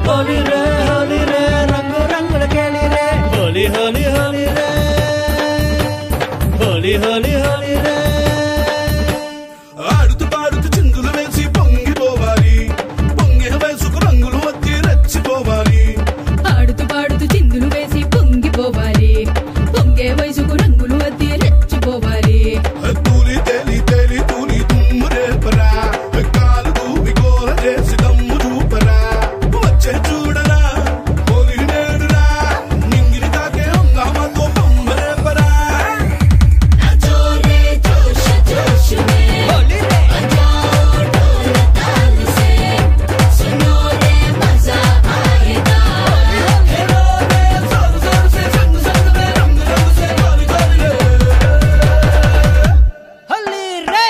होली रे रंग रंग खेली रे होली होली होली रे होली होली होली रे ఆడుతూ పాడుతూ చిందులు వేసి పొంగిపోవాలి పొంగిన వయసుకు రంగులు వచ్చి రెచ్చిపోవాలి ఆడుతూ పాడుతూ చిందులు వేసి పొంగిపోవాలి పొంగే వయసుకు రంగులు వచ్చి రెచ్చిపోవాలి తూలి తేలి తేలి తూలి తుమ్ము రేపరా కాలు తూవి గోల చేసి దమ్ము చూపరా వచ్చే చూడరా హోలీ నేడురా నింగిని తాకే హంగామాతో బొమ్మ రేపరా అజోరే జోష్ జోష్ మే होली रे बजाओ ढोल ताल से सुनो रे मजा आएगा हेलो रे जोर जोर से संग संग में रंग रंग से गोली गोली रे होली रे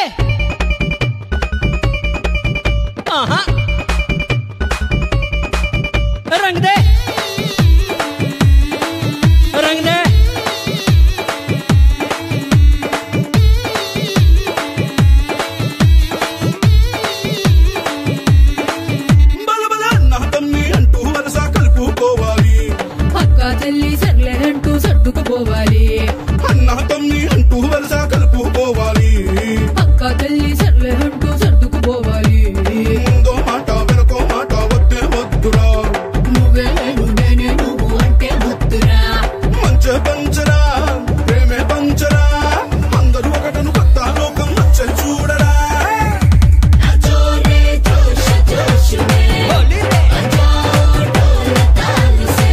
आहा रंग दे रंग दे బలబల నా తమ్మి అంటూ వరస కలుపుకోవాలి అక్క చెల్లి సర్లేనంటూ సర్దుకుపోవాలి అన్న తమ్మి అంటూ వరస కలుపుకోవాలి అక్క చెల్లి సర్లేనంటూ సర్దుకుపోవాలి ముందో మాట వెనకో మాట వద్దే వద్దురా నువ్వే నేనే నువ్వు అంటే ముద్దురా మంచే పంచరా ప్రేమే పంచరా అందరూ ఒకటను కొత్త లోకం నచ్చే చూడరా అజోరే జోష్ జోష్ మే होली रे बजाओ ढोल ताल से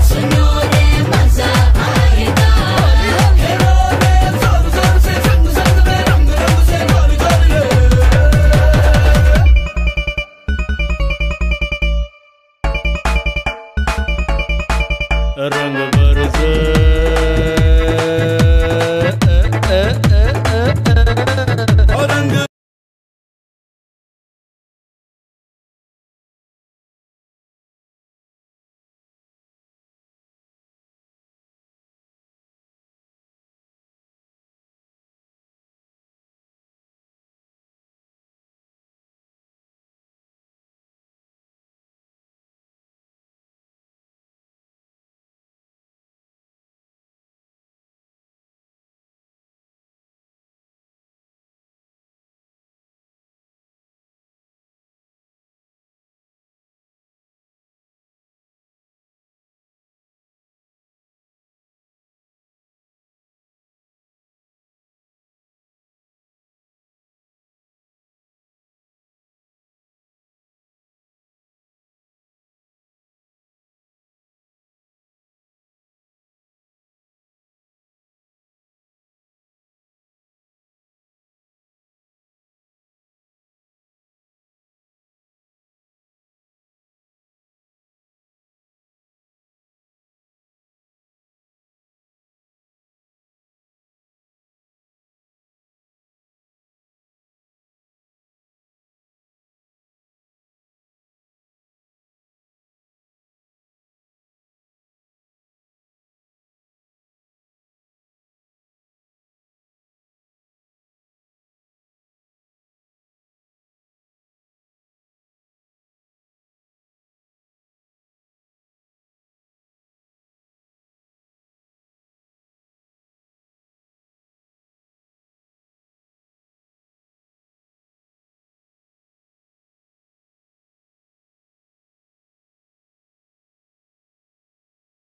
सुनो रे मजा आएगा हेलो रे जोर जोर से संग संग में रंग रंग से गोली गोली रे रंग बरसे रंग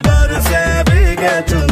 बरसे भीगे चुन